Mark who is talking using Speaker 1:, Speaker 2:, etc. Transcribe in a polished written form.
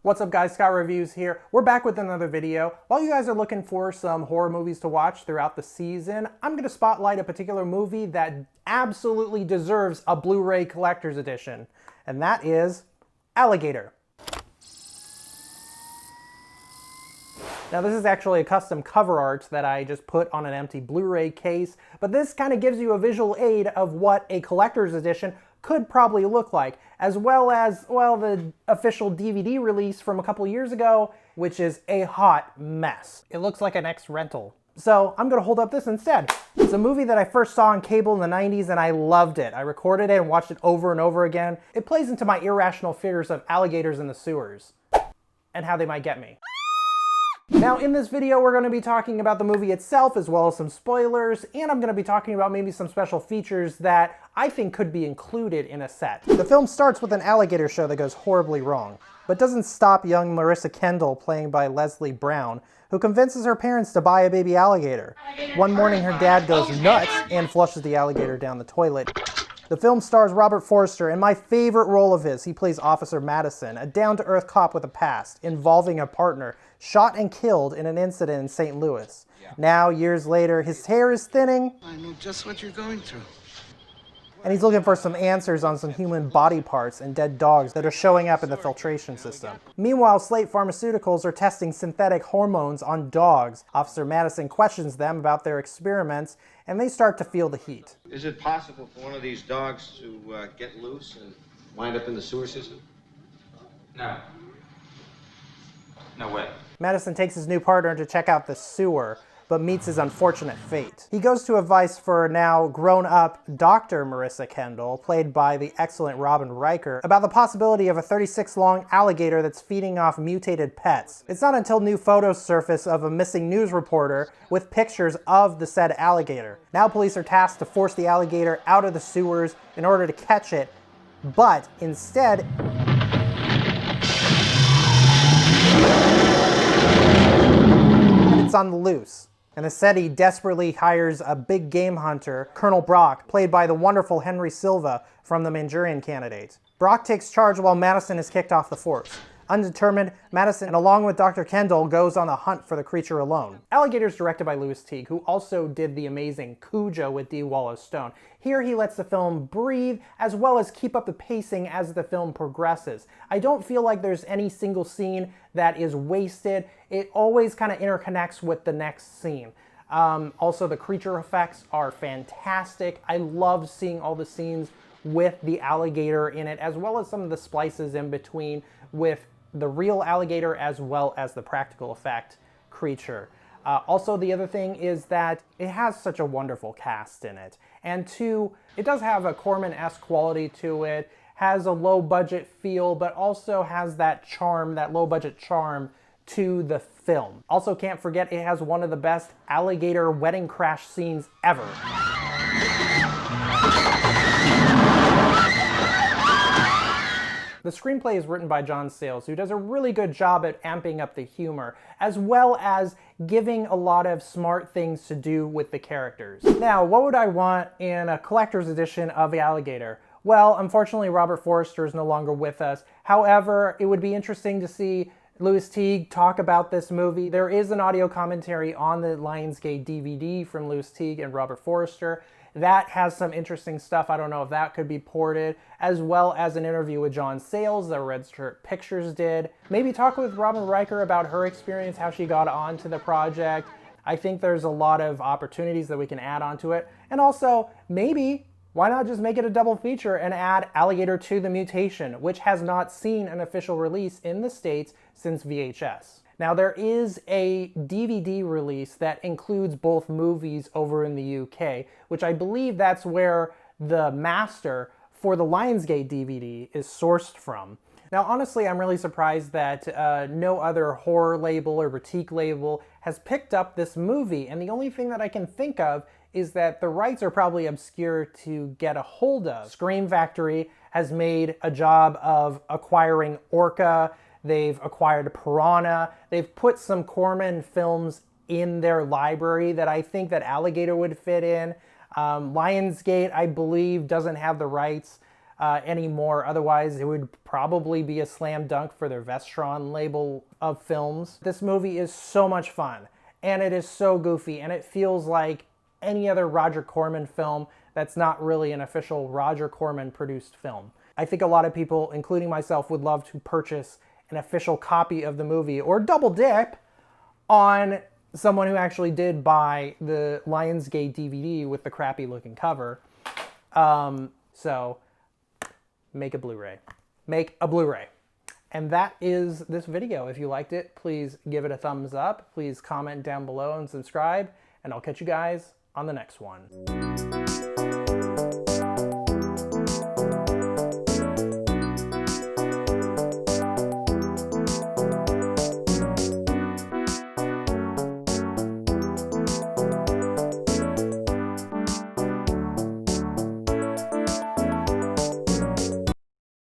Speaker 1: What's up guys, Scott Reviews here. We're back with another video. While you guys are looking for some horror movies to watch throughout the season, I'm going to spotlight a particular movie that absolutely deserves a Blu-ray collector's edition, and that is Alligator. Now this is actually a custom cover art that I just put on an empty Blu-ray case, but this kind of gives you a visual aid of what a collector's edition could probably look like, as well as, well, the official DVD release from a couple years ago, which is a hot mess. It looks like an ex-rental. So I'm gonna hold up this instead. It's a movie that I first saw on cable in the 90s and I loved it. I recorded it and watched it over and over again. It plays into my irrational fears of alligators in the sewers and how they might get me. Now in this video we're going to be talking about the movie itself as well as some spoilers, and I'm going to be talking about maybe some special features that I think could be included in a set. The film starts with an alligator show that goes horribly wrong, but doesn't stop young Marissa Kendall, playing by Leslie Brown, who convinces her parents to buy a baby alligator. One morning her dad goes nuts and flushes the alligator down the toilet. The film stars Robert Forster, and my favorite role of his, he plays Officer Madison, a down-to-earth cop with a past involving a partner shot and killed in an incident in St. Louis. Now, years later, his hair is thinning.
Speaker 2: I know just what you're going through.
Speaker 1: And he's looking for some answers on some human body parts and dead dogs that are showing up in the filtration system. Meanwhile, Slate Pharmaceuticals are testing synthetic hormones on dogs. Officer Madison questions them about their experiments, and they start to feel the heat.
Speaker 3: Is it possible for one of these dogs to get loose and wind up in the sewer system?
Speaker 4: No. No way.
Speaker 1: Madison takes his new partner to check out the sewer, but meets his unfortunate fate. He goes to advice for now grown-up Dr. Marissa Kendall, played by the excellent Robin Riker, about the possibility of a 36-long alligator that's feeding off mutated pets. It's not until new photos surface of a missing news reporter with pictures of the said alligator. Now police are tasked to force the alligator out of the sewers in order to catch it, but instead, it's on the loose. And instead he desperately hires a big game hunter, Colonel Brock, played by the wonderful Henry Silva from The Manchurian Candidate. Brock takes charge while Madison is kicked off the force. Undetermined, Madison, along with Dr. Kendall, goes on the hunt for the creature alone. Alligator is directed by Lewis Teague, who also did the amazing Cujo with D. Wallace Stone. Here he lets the film breathe, as well as keep up the pacing as the film progresses. I don't feel like there's any single scene that is wasted. It always kind of interconnects with the next scene. Also, the creature effects are fantastic. I love seeing all the scenes with the alligator in it, as well as some of the splices in between with the real alligator as well as the practical effect creature. Also, the other thing is that it has such a wonderful cast in it. And two, it does have a Corman-esque quality to it, has a low-budget feel, but also has that charm, that low-budget charm to the film. Also, can't forget it has one of the best alligator wedding crash scenes ever. The screenplay is written by John Sayles, who does a really good job at amping up the humor, as well as giving a lot of smart things to do with the characters. Now, what would I want in a collector's edition of The Alligator? Well, unfortunately, Robert Forster is no longer with us. However, it would be interesting to see Lewis Teague talk about this movie. There is an audio commentary on the Lionsgate DVD from Lewis Teague and Robert Forster. That has some interesting stuff. I don't know if that could be ported, as well as an interview with John Sayles that Red Shirt Pictures did. Maybe talk with Robin Riker about her experience, how she got onto the project. I think there's a lot of opportunities that we can add onto it. And also, maybe, why not just make it a double feature and add Alligator 2: The Mutation, which has not seen an official release in the States since VHS. Now, there is a DVD release that includes both movies over in the UK, which I believe that's where the master for the Lionsgate DVD is sourced from. Now, honestly, I'm really surprised that no other horror label or boutique label has picked up this movie, and the only thing that I can think of is that the rights are probably obscure to get a hold of. Scream Factory has made a job of acquiring Orca. They've acquired Piranha. They've put some Corman films in their library that I think that Alligator would fit in. Lionsgate, I believe, doesn't have the rights anymore. Otherwise, it would probably be a slam dunk for their Vestron label of films. This movie is so much fun, and it is so goofy, and it feels like any other Roger Corman film that's not really an official Roger Corman produced film. I think a lot of people, including myself, would love to purchase an official copy of the movie or double dip on someone who actually did buy the Lionsgate DVD with the crappy looking cover. So make a Blu-ray. Make a Blu-ray. And that is this video. If you liked it, please give it a thumbs up. Please comment down below and subscribe. And I'll catch you guys on the next one.